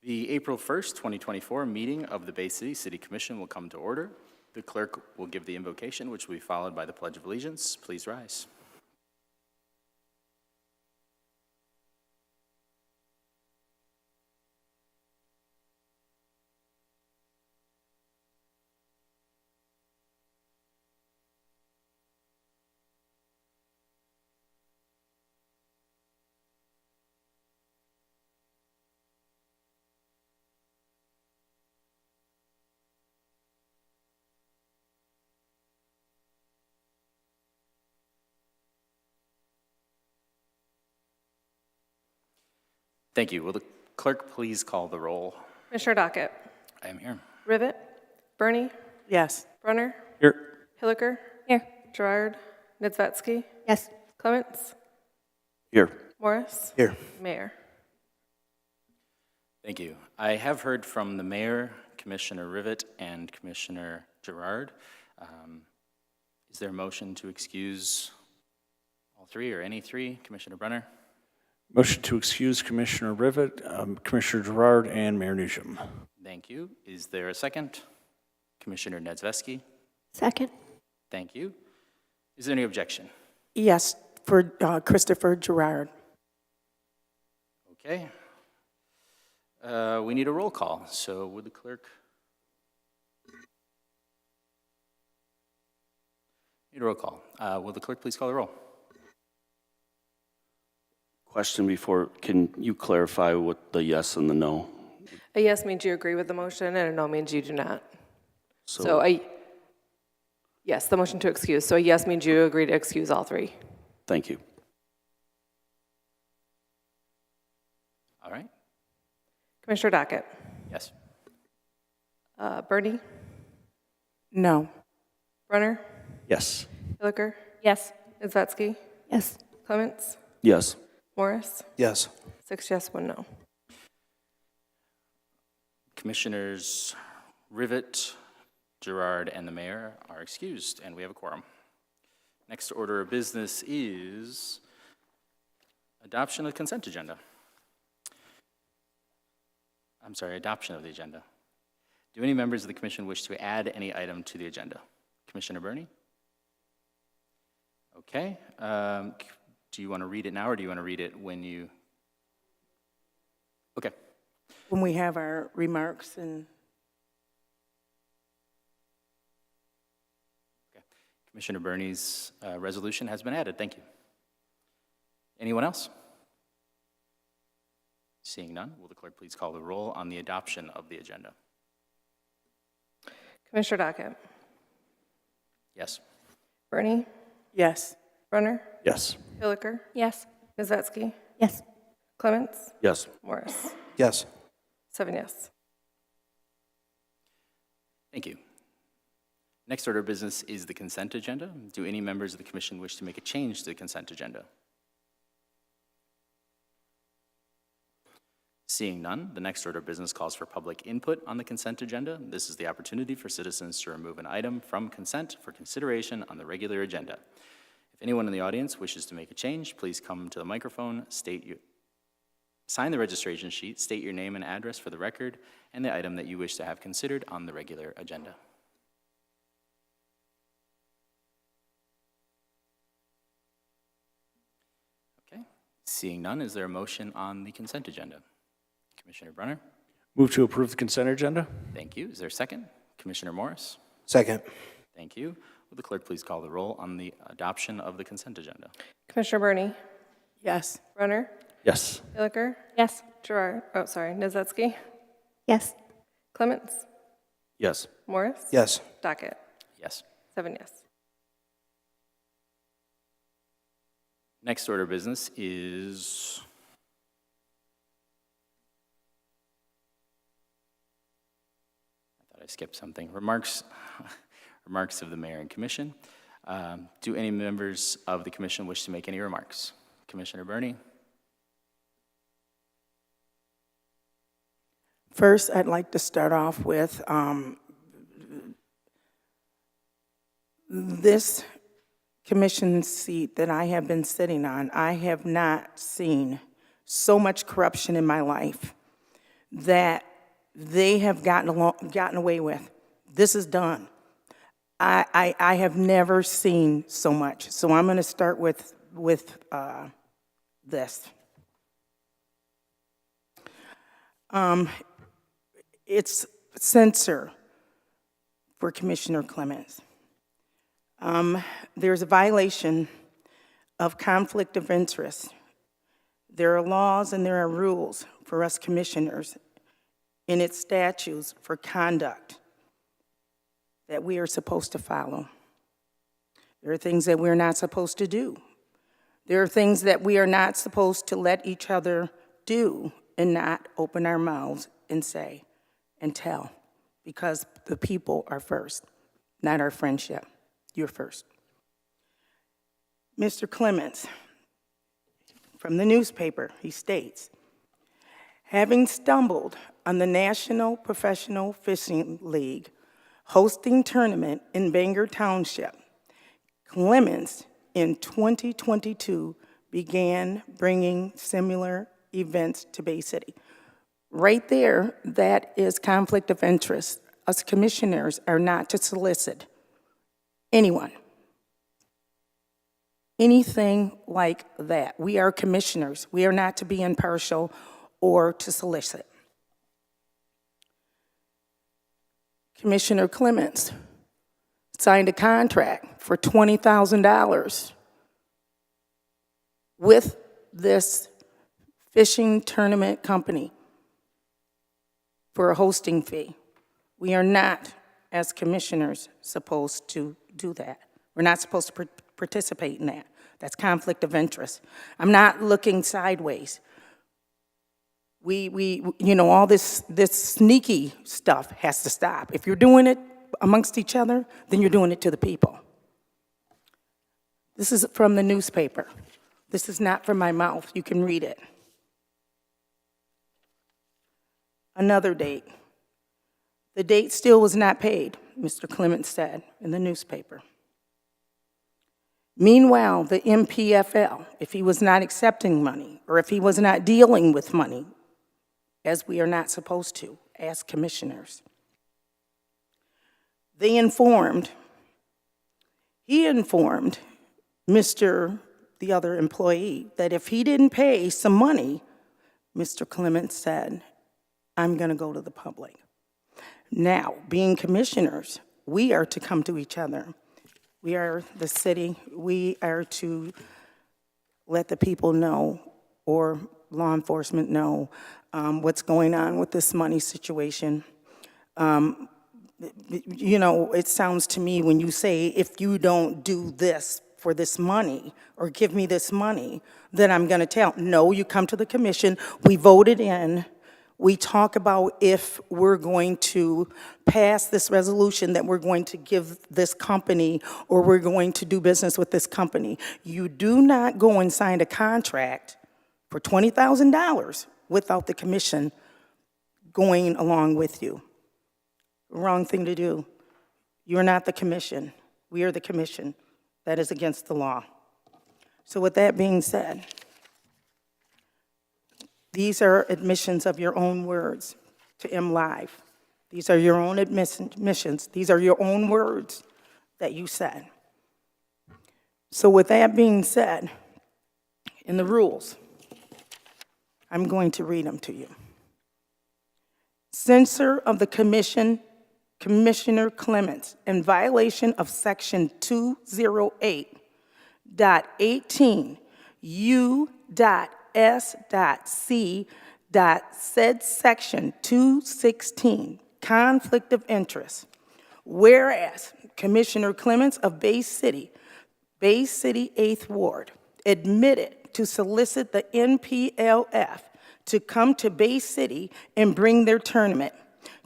The April 1st, 2024 meeting of the Bay City City Commission will come to order. The clerk will give the invocation, which will be followed by the Pledge of Allegiance. Please rise. Thank you. Will the clerk please call the roll? Commissioner Dockett. I am here. Rivet. Bernie. Yes. Brunner. Here. Hilliker. Here. Gerard. Niedzwecki. Yes. Clements. Here. Morris. Here. Mayor. Thank you. I have heard from the mayor, Commissioner Rivet, and Commissioner Gerard. Is there a motion to excuse all three or any three? Commissioner Brunner? Motion to excuse Commissioner Rivet, Commissioner Gerard, and Mayor Newsham. Thank you. Is there a second? Commissioner Niedzwecki? Second. Thank you. Is there any objection? Yes, for Christopher Gerard. Okay. We need a roll call, so would the clerk? Need a roll call. Will the clerk please call the roll? Question before, can you clarify what the yes and the no? A yes means you agree with the motion, and a no means you do not. So yes, the motion to excuse. So a yes means you agree to excuse all three. Thank you. All right. Commissioner Dockett. Yes. Bernie. No. Brunner. Yes. Hilliker. Yes. Niedzwecki. Yes. Clements. Yes. Morris. Yes. 6 yes, 1 no. Commissioners Rivet, Gerard, and the mayor are excused, and we have a quorum. Next order of business is adoption of the consent agenda. I'm sorry, adoption of the agenda. Do any members of the commission wish to add any item to the agenda? Commissioner Bernie? Okay. Do you want to read it now, or do you want to read it when you? Okay. When we have our remarks and Commissioner Bernie's resolution has been added. Thank you. Anyone else? Seeing none, will the clerk please call the roll on the adoption of the agenda? Commissioner Dockett. Yes. Bernie. yes. Brunner. Yes. Hilliker. Yes. Niedzwecki. Yes. Clements. Yes. Morris. Yes. 7 yes. Thank you. Next order of business is the consent agenda. Do any members of the commission wish to make a change to the consent agenda? Seeing none, the next order of business calls for public input on the consent agenda. This is the opportunity for citizens to remove an item from consent for consideration on the regular agenda. If anyone in the audience wishes to make a change, please come to the microphone, sign the registration sheet, state your name and address for the record, and the item that you wish to have considered on the regular agenda. Okay, seeing none, is there a motion on the consent agenda? Commissioner Brunner? Move to approve the consent agenda. Thank you. Is there a second? Commissioner Morris? Second. Thank you. Will the clerk please call the roll on the adoption of the consent agenda? Commissioner Bernie. Yes. Brunner. Yes. Hilliker. Yes. Gerard. Oh, sorry. Niedzwecki. Yes. Clements. Yes. Morris. Yes. Dockett. Yes. 7 yes. Next order of business is I skipped something. Remarks of the mayor and commission. Do any members of the commission wish to make any remarks? Commissioner Bernie? First, I'd like to start off with this commission seat that I have been sitting on. I have not seen so much corruption in my life. that they have gotten away with. This is done. I have never seen so much. So I'm going to start with this. It's censor for Commissioner Clements. There's a violation of conflict of interest. There are laws and there are rules for us commissioners in its statutes for conduct that we are supposed to follow. There are things that we're not supposed to do. There are things that we are not supposed to let each other do and not open our mouths and say and tell, because the people are first, not our friendship. You're first. Mr. Clements, from the newspaper, he states, having stumbled on the National Professional Fishing League hosting tournament in Bangor Township, Clements in 2022 began bringing similar events to Bay City. Right there, that is conflict of interest. Us commissioners are not to solicit anyone, anything like that. We are commissioners. We are not to be impartial or to solicit. Commissioner Clements signed a contract for $20,000 with this fishing tournament company for a hosting fee. We are not, as commissioners, supposed to do that. We're not supposed to participate in that. That's conflict of interest. I'm not looking sideways. All this sneaky stuff has to stop. If you're doing it amongst each other, then you're doing it to the people. This is from the newspaper. This is not from my mouth. You can read it. Another date. The date still was not paid, Mr. Clements said in the newspaper. Meanwhile, the MPFL, if he was not accepting money or if he was not dealing with money, as we are not supposed to as commissioners, he informed the other employee, that if he didn't pay some money, Mr. Clements said, I'm going to go to the public. Now, being commissioners, we are to come to each other. We are the city. We are to let the people know, or law enforcement know, what's going on with this money situation. It sounds to me when you say, if you don't do this for this money, or give me this money, then I'm going to tell. No, you come to the commission. We voted in. We talk about if we're going to pass this resolution that we're going to give this company or we're going to do business with this company. You do not go and sign a contract for $20,000 without the commission going along with you. Wrong thing to do. You're not the commission. We are the commission. That is against the law. So with that being said, these are admissions of your own words to MLive. These are your own admissions. These are your own words that you said. So with that being said, in the rules, I'm going to read them to you. Censure of the commission, Commissioner Clements, in violation of Section 208.18 U.S.C. Said Section 216, conflict of interest. Whereas Commissioner Clements of Bay City 8th Ward, admitted to solicit the NPLF to come to Bay City and bring their tournament.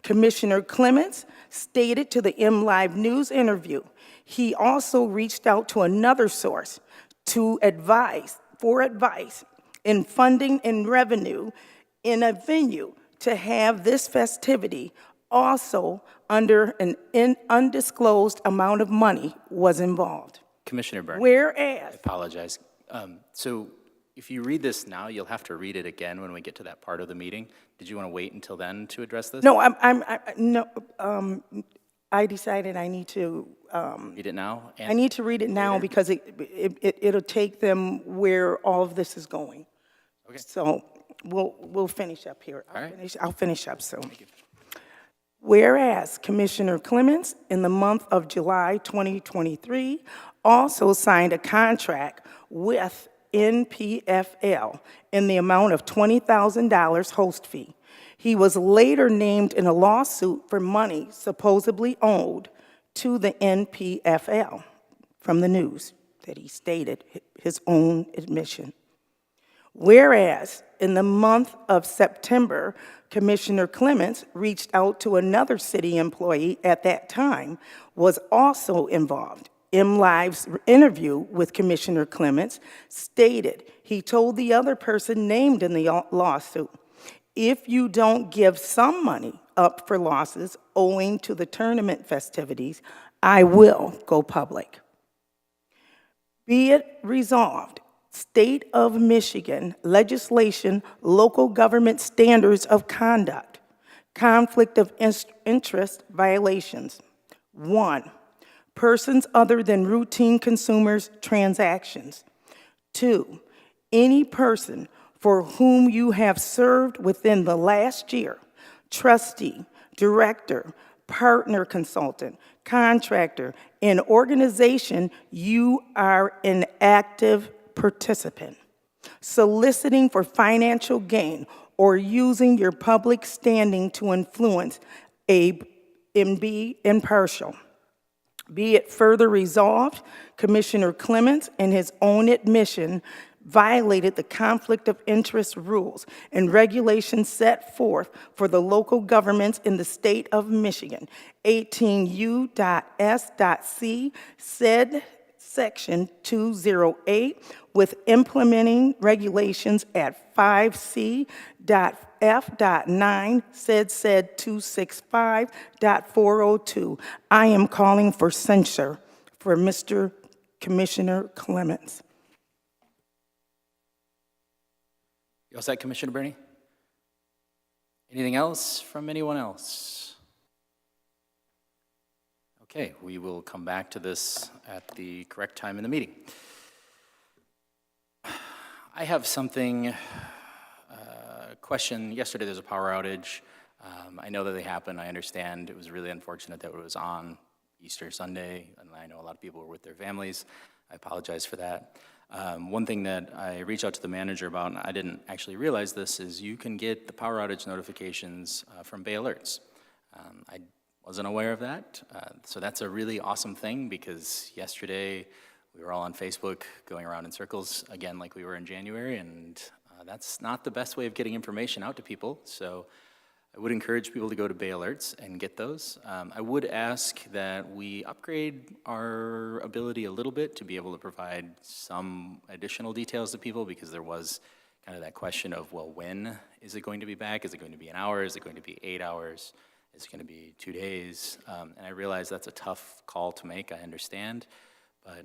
Commissioner Clements stated to the MLive News interview, he also reached out to another source for advice in funding and revenue in a venue to have this festivity. Also, under an undisclosed amount of money was involved. Commissioner Byrne, I Whereas, apologize. So if you read this now, you'll have to read it again when we get to that part of the meeting. Did you want to wait until then to address this? No, I decided I need to, Read it now? I need to read it now because it'll take them where all of this is going. Okay. So we'll finish up here. All right. I'll finish up soon. Whereas Commissioner Clements, in the month of July 2023, also signed a contract with NPFL in the amount of $20,000 host fee. He was later named in a lawsuit for money supposedly owed to the NPFL from the news that he stated his own admission. Whereas in the month of September, Commissioner Clements reached out to another city employee at that time, was also involved. MLive's interview with Commissioner Clements stated he told the other person named in the lawsuit, if you don't give some money up for losses owing to the tournament festivities, I will go public. Be it resolved, State of Michigan legislation, local government standards of conduct, conflict of interest violations. 1, persons other than routine consumers' transactions. 2, any person for whom you have served within the last year, trustee, director, partner consultant, contractor, in organization you are an active participant, soliciting for financial gain or using your public standing to influence and be impartial. Be it further resolved, Commissioner Clements, in his own admission, violated the conflict of interest rules and regulations set forth for the local governments in the state of Michigan. 18 U.S.C. said Section 208 with implementing regulations at 5C.F.9 said 265.402. I am calling for censure for Mr. Commissioner Clements. You all set, Commissioner Berney? Anything else from anyone else? Okay, we will come back to this at the correct time in the meeting. I have something, question. Yesterday there's a power outage. I know that they happen. I understand it was really unfortunate that it was on Easter Sunday, and I know a lot of people were with their families. I apologize for that. One thing that I reached out to the manager about, and I didn't actually realize this, is you can get the power outage notifications from Bay Alerts. I wasn't aware of that, so that's a really awesome thing because yesterday we were all on Facebook going around in circles again like we were in January, and that's not the best way of getting information out to people. So I would encourage people to go to Bay Alerts and get those. I would ask that we upgrade our ability a little bit to be able to provide some additional details to people because there was kind of that question of, well, when is it going to be back? Is it going to be an hour? Is it going to be 8 hours? Is it going to be 2 days? And I realize that's a tough call to make, I understand, but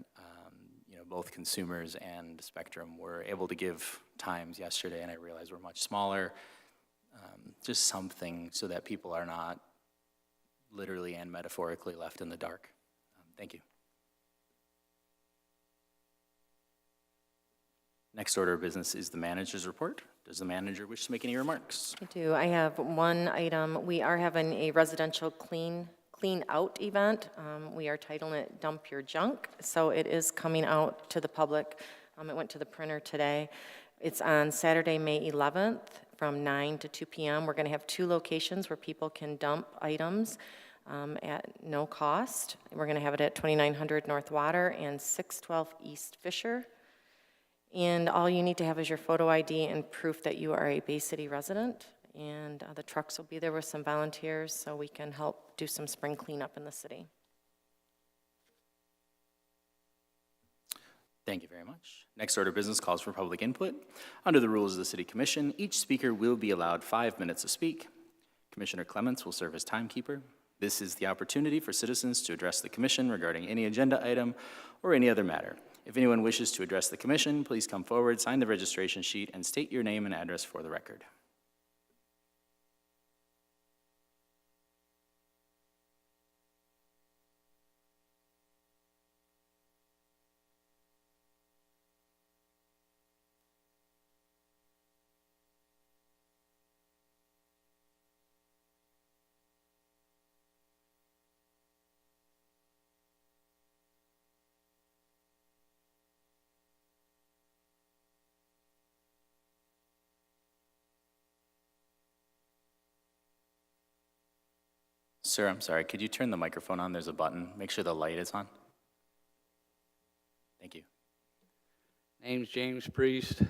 you know, both consumers and Spectrum were able to give times yesterday, and I realize we're much smaller. Just something so that people are not literally and metaphorically left in the dark. Thank you. Next order of business is the manager's report. Does the manager wish to make any remarks? I do. I have one item. We are having a residential clean out event. We are titling it Dump Your Junk. So it is coming out to the public. It went to the printer today. It's on Saturday, May 11th from 9 to 2 p.m. We're going to have 2 locations where people can dump items at no cost. We're going to have it at 2900 North Water and 612 East Fisher. And all you need to have is your photo ID and proof that you are a Bay City resident. And the trucks will be there with some volunteers so we can help do some spring cleanup in the city. Thank you very much. Next order of business calls for public input. Under the rules of the City Commission, each speaker will be allowed 5 minutes to speak. Commissioner Clements will serve as timekeeper. This is the opportunity for citizens to address the commission regarding any agenda item or any other matter. If anyone wishes to address the commission, please come forward, sign the registration sheet, and state your name and address for the record. Sir, I'm sorry, could you turn the microphone on? There's a button. Make sure the light is on. Thank you. Name's James Priest.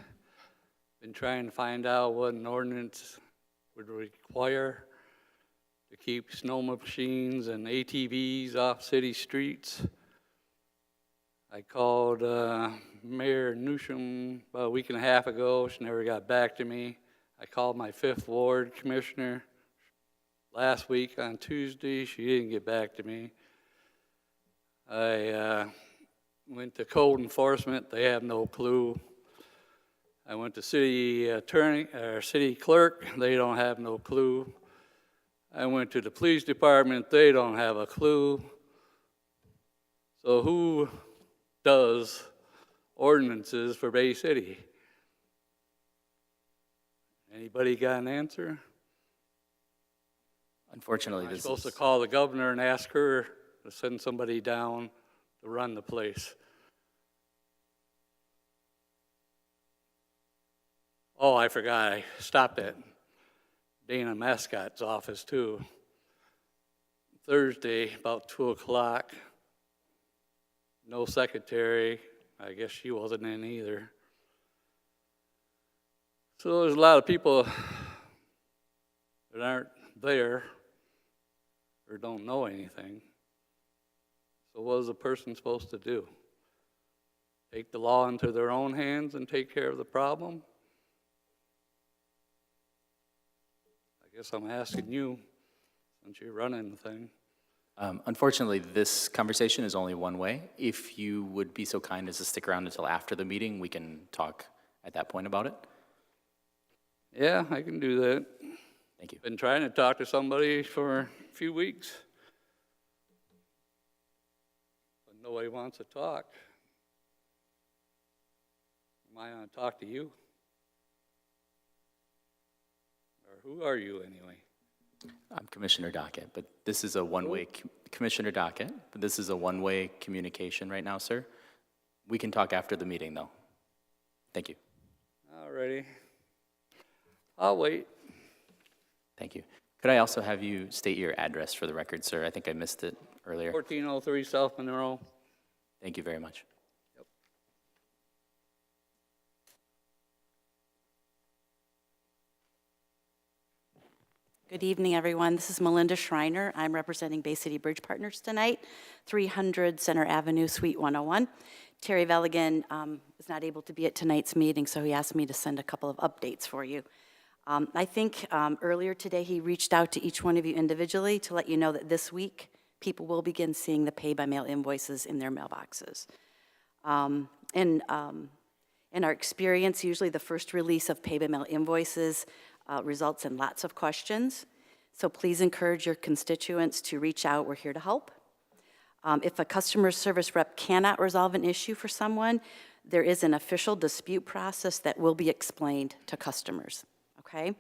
Been trying to find out what an ordinance would require to keep snow machines and ATVs off city streets. I called Mayor Newsham about a week and a half ago. She never got back to me. I called my 5th Ward Commissioner last week on Tuesday. She didn't get back to me. I went to code enforcement. They have no clue. I went to city attorney or city clerk. They don't have no clue. I went to the police department. They don't have a clue. So who does ordinances for Bay City? Anybody got an answer? Unfortunately, I'm this supposed is... to call the governor and ask her to send somebody down to run the place. Oh, I forgot, I stopped at Dana Mascot's office too. Thursday, about 2 o'clock. No secretary. I guess she wasn't in either. So there's a lot of people that aren't there or don't know anything. So what is a person supposed to do? Take the law into their own hands and take care of the problem? I guess I'm asking you, since you're running the thing. Unfortunately, this conversation is only one way. If you would be so kind as to stick around until after the meeting, we can talk at that point about it. Yeah, I can do that. Thank you. Been trying to talk to somebody for a few weeks. But nobody wants to talk. Am I going to talk to you? Or who are you anyway? I'm Commissioner Dockett, but this is a one-way, Commissioner Dockett, but this is a one-way communication right now, sir. We can talk after the meeting, though. Thank you. All righty. I'll wait. Thank you. Could I also have you state your address for the record, sir? I think I missed it earlier. 1403 South Monroe. Thank you very much. Good evening, everyone. This is Melinda Schreiner. I'm representing Bay City Bridge Partners tonight, 300 Center Avenue, Suite 101. Terry Velligan is not able to be at tonight's meeting, so he asked me to send a couple of updates for you. I think earlier today he reached out to each one of you individually to let you know that this week people will begin seeing the pay-by-mail invoices in their mailboxes. In our experience, usually the first release of pay-by-mail invoices results in lots of questions. So please encourage your constituents to reach out. We're here to help. If a customer service rep cannot resolve an issue for someone, there is an official dispute process that will be explained to customers, okay?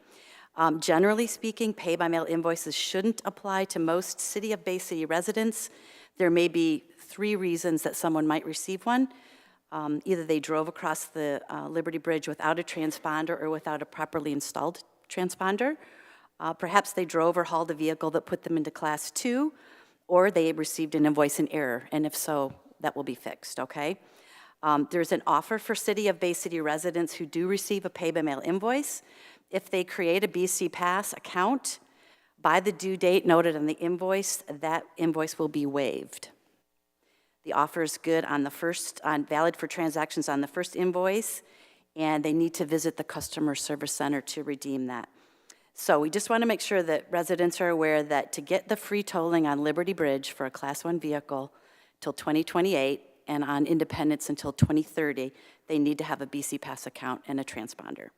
Generally speaking, pay-by-mail invoices shouldn't apply to most City of Bay City residents. There may be 3 reasons that someone might receive one. Either they drove across the Liberty Bridge without a transponder or without a properly installed transponder. Perhaps they drove or hauled a vehicle that put them into Class 2, or they received an invoice in error, and if so, that will be fixed, okay? There's an offer for City of Bay City residents who do receive a pay-by-mail invoice. If they create a BC Pass account by the due date noted on the invoice, that invoice will be waived. The offer is good on the first, valid for transactions on the first invoice, and they need to visit the customer service center to redeem that. So we just want to make sure that residents are aware that to get the free tolling on Liberty Bridge for a Class 1 vehicle till 2028, and on Independence until 2030, they need to have a BC Pass account and a transponder.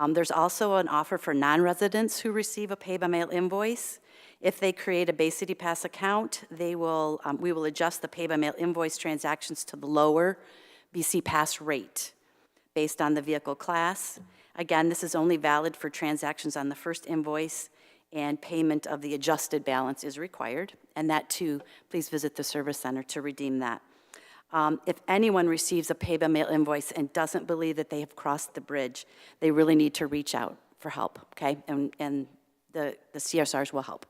There's also an offer for non-residents who receive a pay-by-mail invoice. If they create a Bay City Pass account, we will adjust the pay-by-mail invoice transactions to the lower BC Pass rate based on the vehicle class. Again, this is only valid for transactions on the first invoice, and payment of the adjusted balance is required. And that too, please visit the service center to redeem that. If anyone receives a pay-by-mail invoice and doesn't believe that they have crossed the bridge, they really need to reach out for help, okay? And the CSRs will help.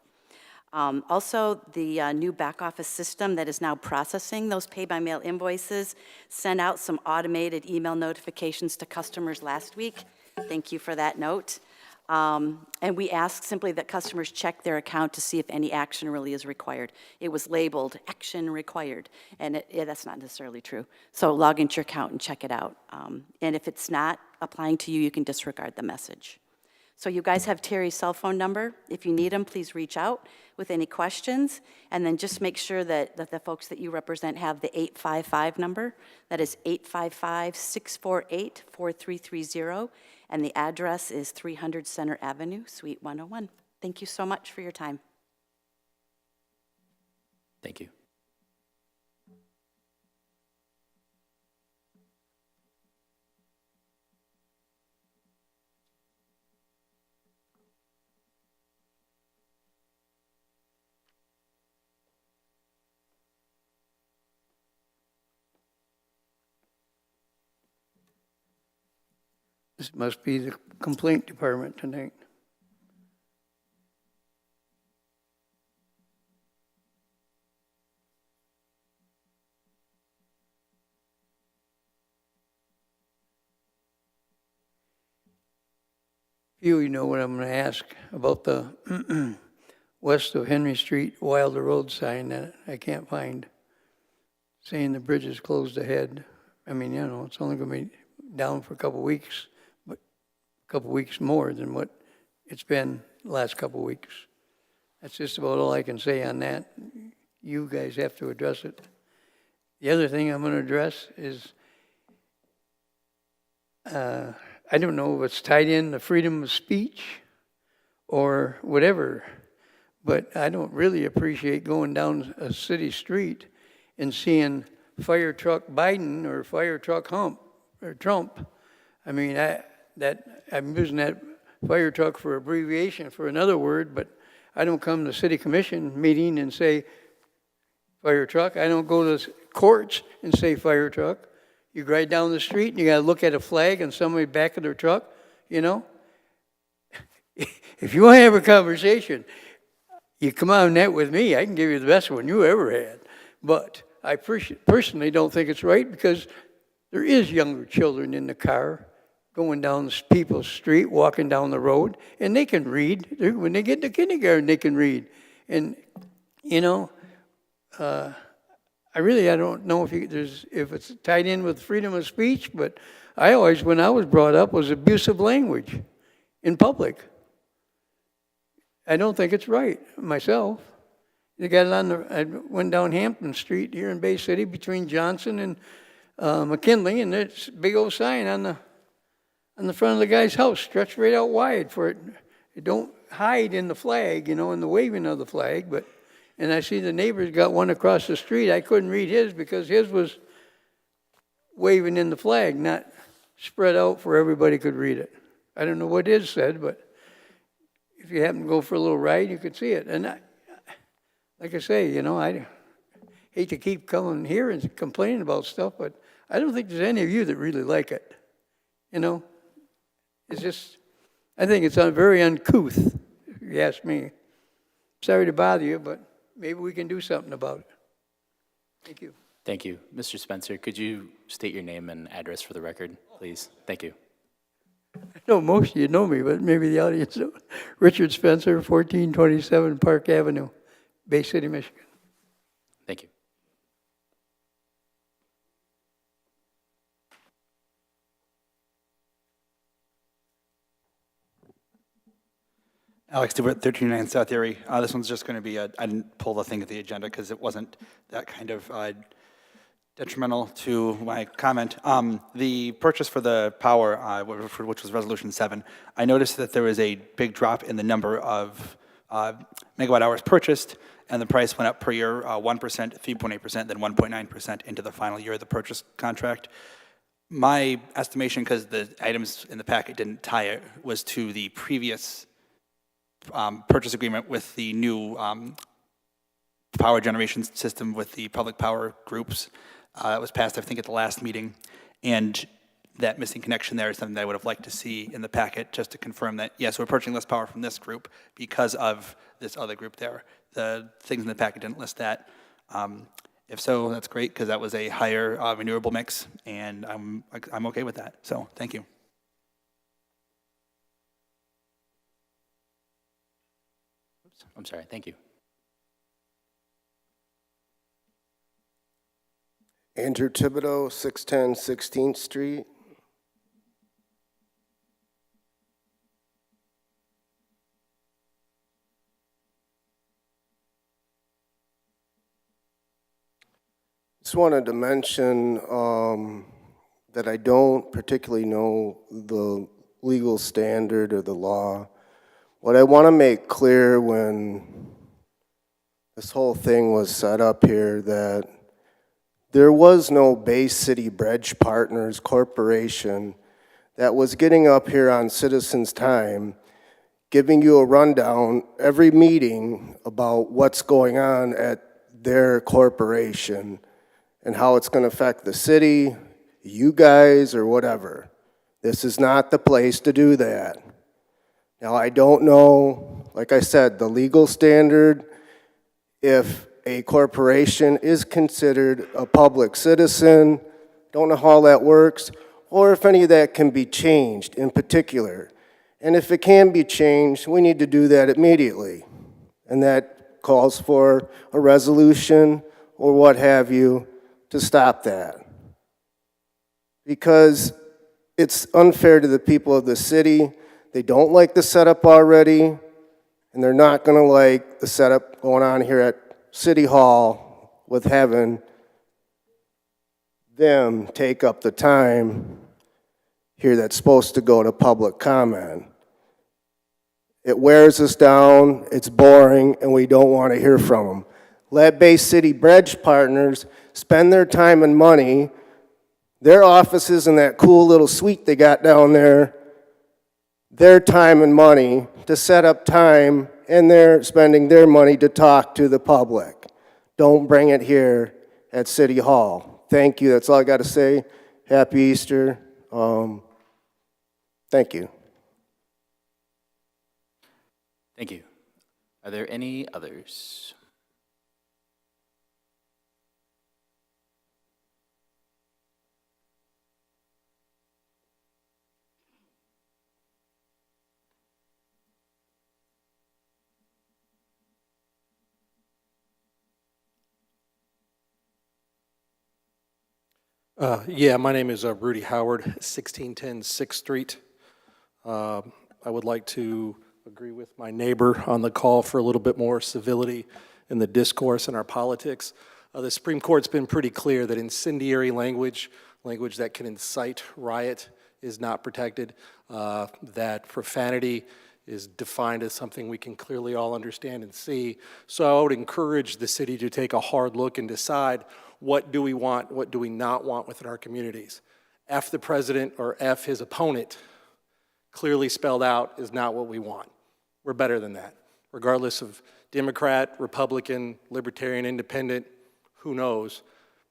Also, the new back office system that is now processing those pay-by-mail invoices sent out some automated email notifications to customers last week. Thank you for that note. And we ask simply that customers check their account to see if any action really is required. It was labeled action required, and that's not necessarily true. So log into your account and check it out. And if it's not applying to you, you can disregard the message. So you guys have Terry's cell phone number. If you need him, please reach out with any questions. And then just make sure that the folks that you represent have the 855 number. That is 855-648-4330. And the address is 300 Center Avenue, Suite 101. Thank you so much for your time. Thank you. This must be the complaint department tonight. You know what I'm going to ask about the west of Henry Street Wilder Road sign that I can't find, saying the bridge is closed ahead. I mean, you know, it's only going to be down for a couple of weeks, but a couple of weeks more than what it's been the last couple of weeks. That's just about all I can say on that. You guys have to address it. The other thing I'm going to address is I don't know if it's tied in to freedom of speech or whatever, but I don't really appreciate going down a city street and seeing fire truck Biden or fire truck Hump or Trump. I mean, I'm using that fire truck for abbreviation for another word, but I don't come to city commission meeting and say fire truck. I don't go to courts and say fire truck. You ride down the street and you got to look at a flag and somebody back of their truck, you know. If you want to have a conversation, you come on that with me. I can give you the best one you ever had. But I personally don't think it's right because there is younger children in the car going down people's street, walking down the road, and they can read. When they get to kindergarten, they can read. And, you know, I don't know if it's tied in with freedom of speech, but I always, when I was brought up, was abusive language in public. I don't think it's right myself. They got it I went down Hampton Street here in Bay City between Johnson and McKinley, and there's a big old sign on the front of the guy's house, stretched right out wide for it. It don't hide in the flag, you know, in the waving of the flag, but. And I see the neighbors got one across the street. I couldn't read his because his was waving in the flag, not spread out for everybody could read it. I don't know what his said, but if you happen to go for a little ride, you could see it. And like I say, you know, I hate to keep coming here and complaining about stuff, but I don't think there's any of you that really like it. You know, it's just, I think it's very uncouth, if you ask me. Sorry to bother you, but maybe we can do something about it. Thank you. Thank you. Mr. Spencer, could you state your name and address for the record, please? Thank you. I know most of you know me, but maybe the audience don't. Richard Spencer, 1427 Park Avenue, Bay City, Michigan. Thank you. Alex DeWitt, 1309 South Erie. This one's just going to be, I didn't pull the thing at the agenda because it wasn't that kind of detrimental to my comment. The purchase for the power, which was Resolution 7, I noticed that there was a big drop in the number of megawatt hours purchased, and the price went up per year 1%, 3.8%, then 1.9% into the final year of the purchase contract. My estimation, because the items in the packet didn't tie it, was to the previous purchase agreement with the new power generation system with the public power groups. It was passed, I think, at the last meeting, and that missing connection there is something that I would have liked to see in the packet, just to confirm that, yes, we're purchasing less power from this group because of this other group there. The things in the packet didn't list that. If so, that's great, because that was a higher renewable mix, and I'm okay with that. So, thank you. Oops, I'm sorry, thank you. Andrew Thibodeau, 610 16th Street. Just wanted to mention that I don't particularly know the legal standard or the law. What I want to make clear when this whole thing was set up here, that there was no Bay City Bridge Partners Corporation that was getting up here on citizens' time, giving you a rundown every meeting about what's going on at their corporation and how it's going to affect the city, you guys, or whatever. This is not the place to do that. Now, I don't know, like I said, the legal standard, if a corporation is considered a public citizen, don't know how that works, or if any of that can be changed in particular. And if it can be changed, we need to do that immediately. And that calls for a resolution or what have you to stop that. Because it's unfair to the people of the city. They don't like the setup already, and they're not going to like the setup going on here at City Hall with having them take up the time here that's supposed to go to public comment. It wears us down, it's boring, and we don't want to hear from them. Let Bay City Bridge Partners spend their time and money, their offices in that cool little suite they got down there, their time and money to set up time, and they're spending their money to talk to the public. Don't bring it here at City Hall. Thank you. That's all I got to say. Happy Easter. Thank you. Thank you. Are there any others? Yeah, my name is Rudy Howard, 1610 6th Street. I would like to agree with my neighbor on the call for a little bit more civility in the discourse in our politics. The Supreme Court's been pretty clear that incendiary language that can incite riot, is not protected, that profanity is defined as something we can clearly all understand and see. So I would encourage the city to take a hard look and decide, what do we want, what do we not want within our communities? F the president or F his opponent, clearly spelled out, is not what we want. We're better than that. Regardless of Democrat, Republican, Libertarian, Independent, who knows?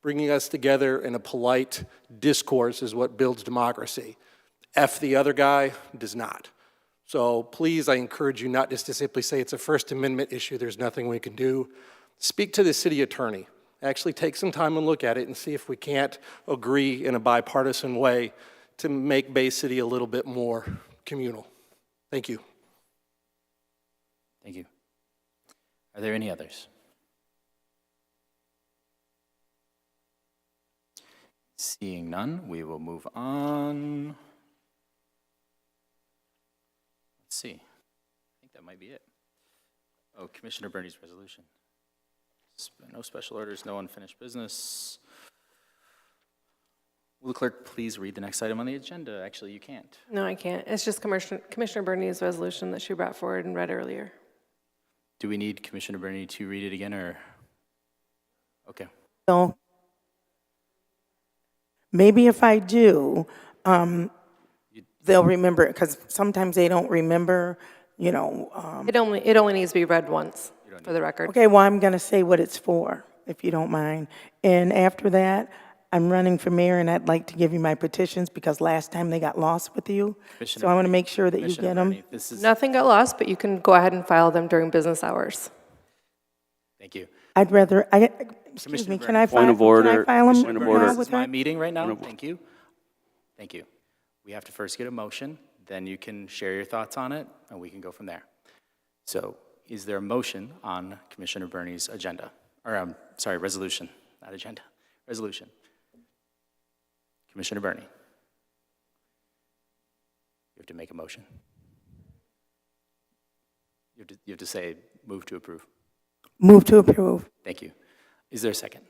Bringing us together in a polite discourse is what builds democracy. F the other guy does not. So please, I encourage you not just to simply say it's a First Amendment issue, there's nothing we can do. Speak to the city attorney. Actually take some time and look at it and see if we can't agree in a bipartisan way to make Bay City a little bit more communal. Thank you. Thank you. Are there any others? Seeing none, we will move on. Let's see. I think that might be it. Oh, Commissioner Bernie's resolution. No special orders, no unfinished business. Will the clerk please read the next item on the agenda? Actually, you can't. No, I can't. It's just Commissioner Bernier's resolution that she brought forward and read earlier. Do we need Commissioner Bernini to read it again, or? Okay. So maybe if I do, they'll remember it, because sometimes they don't remember, you know. It only needs to be read once, for the record. Okay, well, I'm going to say what it's for, if you don't mind. And after that, I'm running for mayor, and I'd like to give you my petitions, because last time they got lost with you. So I want to make sure that you Commissioner get them. Bernini, this is, Nothing got lost, but you can go ahead and file them during business hours. thank you. I'd rather, excuse me, can I file? Point of order. Can I file them Point of now order. This with is my her? meeting right now. Thank you. Thank you. We have to first get a motion, then you can share your thoughts on it, and we can go from there. So is there a motion on Commissioner Bernini's agenda? Or, sorry, resolution, not agenda, resolution. Commissioner Bernini. You have to make a motion. You have to say, move to approve. Move to approve. Thank you. Is there a second?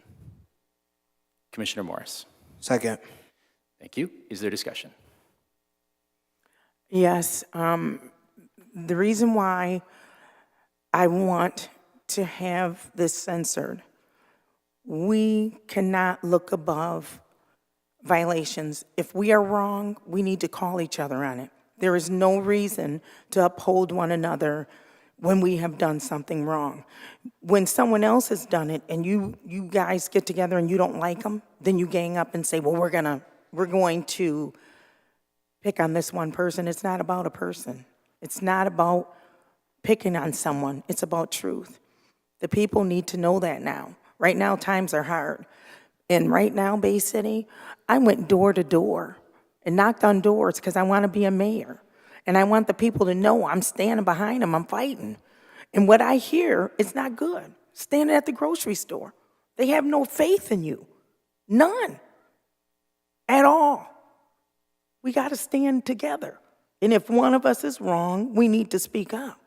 Commissioner Morris. Second. Thank you. Is there discussion? Yes, the reason why I want to have this censored, we cannot look above violations. If we are wrong, we need to call each other on it. There is no reason to uphold one another when we have done something wrong. When someone else has done it and you guys get together and you don't like them, then you gang up and say, well, we're going to pick on this one person. It's not about a person. It's not about picking on someone. It's about truth. The people need to know that now. Right now, times are hard. And right now, Bay City, I went door to door and knocked on doors because I want to be a mayor. And I want the people to know I'm standing behind them, I'm fighting. And what I hear is not good. Standing at the grocery store. They have no faith in you. None. At all. We got to stand together. And if one of us is wrong, we need to speak up.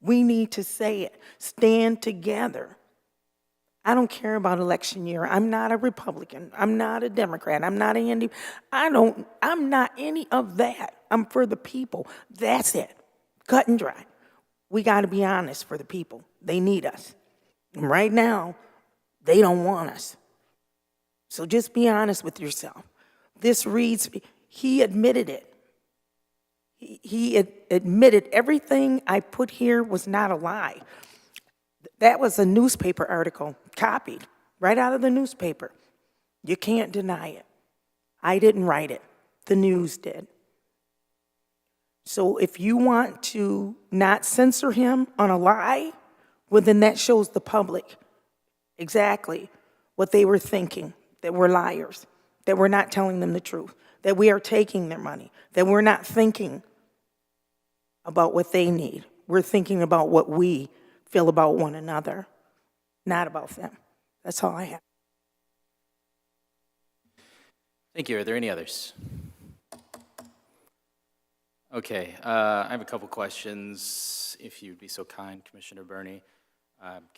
We need to say it. Stand together. I don't care about election year. I'm not a Republican. I'm not a Democrat. I'm not I'm not any of that. I'm for the people. That's it. Cut and dry. We got to be honest for the people. They need us. And right now, they don't want us. So just be honest with yourself. This reads, he admitted it. He admitted everything I put here was not a lie. That was a newspaper article, copied right out of the newspaper. You can't deny it. I didn't write it. The news did. So if you want to not censor him on a lie, well, then that shows the public exactly what they were thinking, that we're liars, that we're not telling them the truth, that we are taking their money, that we're not thinking about what they need. We're thinking about what we feel about one another, not about them. That's all I have. Thank you. Are there any others? Okay, I have a couple questions, if you'd be so kind, Commissioner Bernini.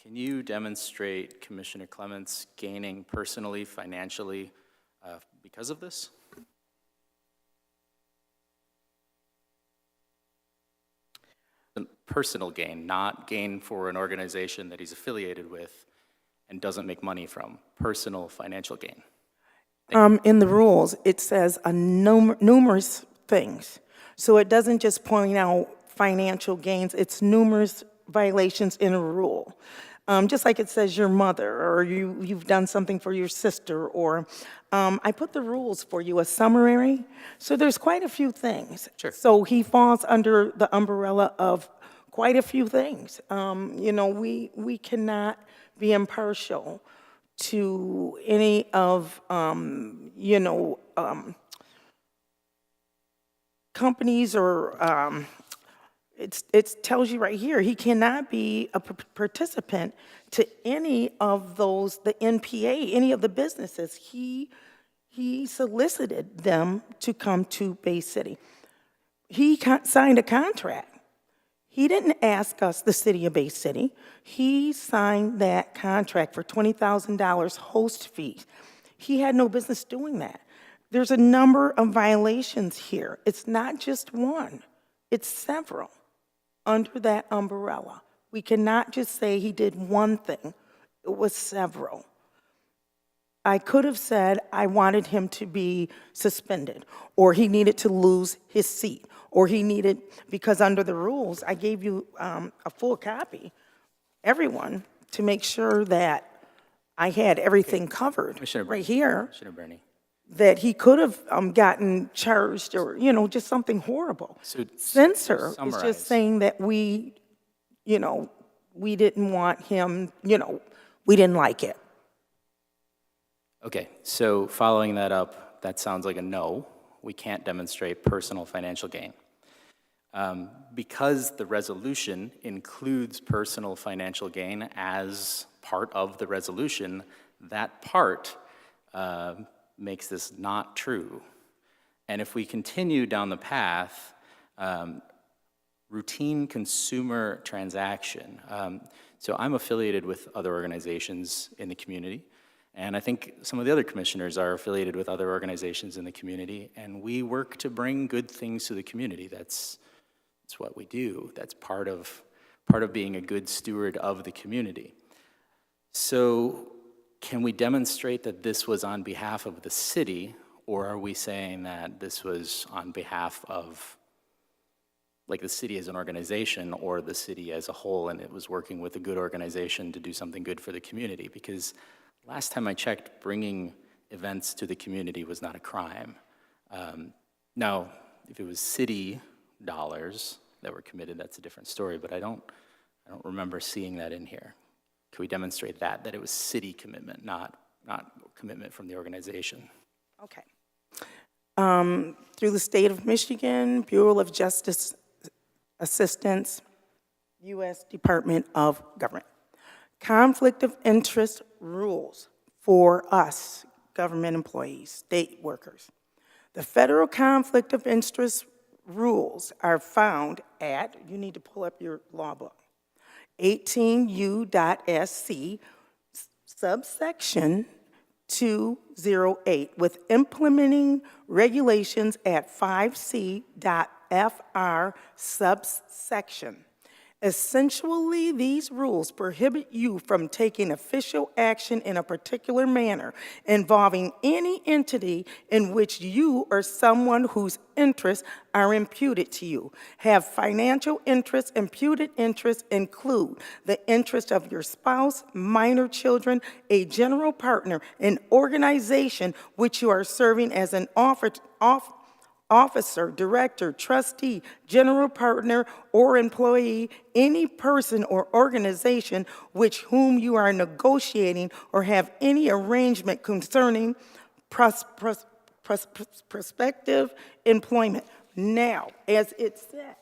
Can you demonstrate Commissioner Clements gaining personally, financially, because of this? Personal gain, not gain for an organization that he's affiliated with and doesn't make money from. Personal financial gain. In the rules, it says numerous things. So it doesn't just point out financial gains, it's numerous violations in a rule. Just like it says your mother, or you've done something for your sister, or I put the rules for you, a summary. So there's quite a few things. Sure. So he falls under the umbrella of quite a few things. You know, we cannot be impartial to any of, companies or, it tells you right here, he cannot be a participant to any of those, the NPA, any of the businesses. He solicited them to come to Bay City. He signed a contract. He didn't ask us, the city of Bay City. He signed that contract for $20,000 host fees. He had no business doing that. There's a number of violations here. It's not just one, it's several under that umbrella. We cannot just say he did one thing, it was several. I could have said I wanted him to be suspended, or he needed to lose his seat, or he needed, because under the rules, I gave you a full copy, everyone, to make sure that I had everything covered Commissioner right here, Commissioner Bernie. that he could have gotten charged or, just something horrible. So Censor is summarize. just saying that we didn't want him, we didn't like it. Okay, so following that up, that sounds like a no. We can't demonstrate personal financial gain. Because the resolution includes personal financial gain as part of the resolution, that part makes this not true. And if we continue down the path, routine consumer transaction. So I'm affiliated with other organizations in the community, and I think some of the other commissioners are affiliated with other organizations in the community, and we work to bring good things to the community. That's what we do. That's part of being a good steward of the community. So can we demonstrate that this was on behalf of the city, or are we saying that this was on behalf of, like, the city as an organization or the city as a whole, and it was working with a good organization to do something good for the community? Because last time I checked, bringing events to the community was not a crime. Now, if it was city dollars that were committed, that's a different story, but I don't remember seeing that in here. Can we demonstrate that it was city commitment, not commitment from the organization? Okay. Through the state of Michigan, Bureau of Justice Assistance, U.S. Department of Government. Conflict of interest rules for us, government employees, state workers. The federal conflict of interest rules are found at, you need to pull up your law book, 18U.SC, subsection 208, with implementing regulations at 5C.FR, subsection. Essentially, these rules prohibit you from taking official action in a particular manner involving any entity in which you or someone whose interests are imputed to you. Have financial interests. Imputed interests include the interest of your spouse, minor children, a general partner, an organization which you are serving as an officer, director, trustee, general partner, or employee, any person or organization with whom you are negotiating or have any arrangement concerning prospective employment. Now, as it said,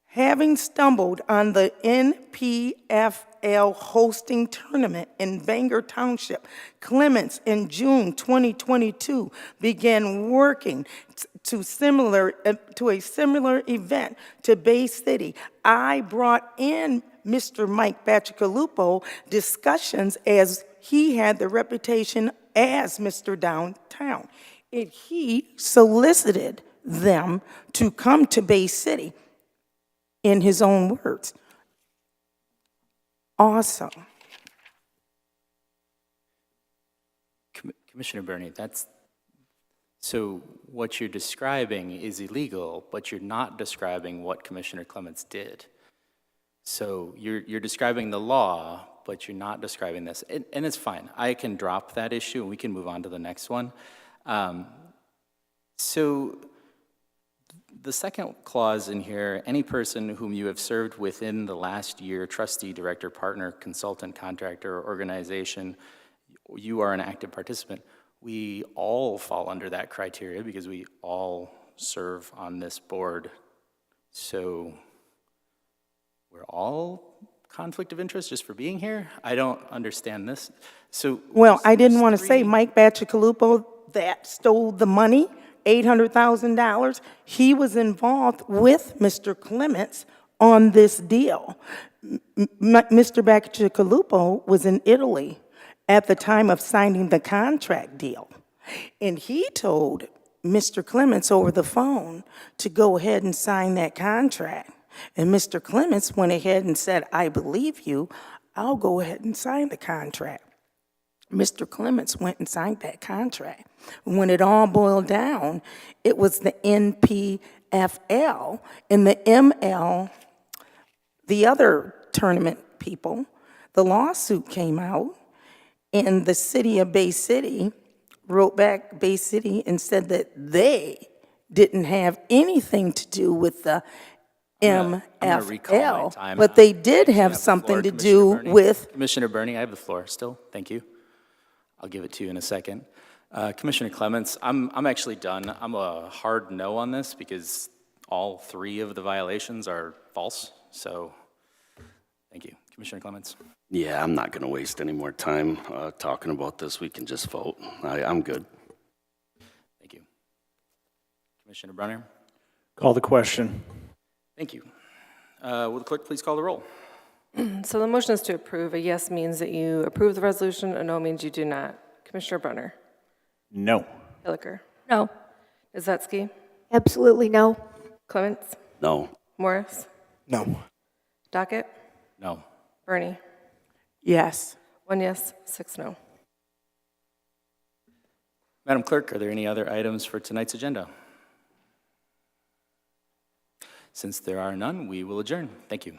having stumbled on the NPFL hosting tournament in Bangor Township, Clements in June 2022 began working to a similar event to Bay City. I brought in Mr. Mike Bacigalupo discussions as he had the reputation as Mr. Downtown. And he solicited them to come to Bay City. In his own words. Awesome. Commissioner Bernie, so what you're describing is illegal, but you're not describing what Commissioner Clements did. So you're describing the law, but you're not describing this. And it's fine. I can drop that issue and we can move on to the next one. So the second clause in here, any person whom you have served within the last year, trustee, director, partner, consultant, contractor, or organization, you are an active participant. We all fall under that criteria because we all serve on this board. So we're all conflict of interest just for being here? I don't understand this. So, well, I didn't want to say Mike Bacigalupo that stole the money, $800,000. He was involved with Mr. Clements on this deal. Mr. Bacigalupo was in Italy, at the time of signing the contract deal. And he told Mr. Clements over the phone to go ahead and sign that contract. And Mr. Clements went ahead and said, I believe you, I'll go ahead and sign the contract. Mr. Clements went and signed that contract. When it all boiled down, it was the NPFL and the ML, the other tournament people. The lawsuit came out, and the city of Bay City wrote back Bay City and said that they didn't have anything to do with the I'm gonna recall my MFL, time. but they did You have the something floor, to Commissioner do Bernie. with. Commissioner Bernie, I have the floor still. Thank you. I'll give it to you in a second. Commissioner Clements, I'm actually done. I'm a hard no on this because all 3 of the violations are false. So, thank you. Commissioner Clements. Yeah, I'm not going to waste any more time talking about this. We can just vote. I'm good. Thank you. Commissioner Brunner. Call the question. Thank you. Will the clerk please call the roll? So the motion is to approve. A yes means that you approve the resolution, a no means you do not. Commissioner Brunner? No. Hilliker? No. Izetsky? Absolutely no. Clements? No. Morris? No. Docket? No. Bernie? Yes. 1 yes, 6 no. Madam Clerk, are there any other items for tonight's agenda? Since there are none, we will adjourn. Thank you.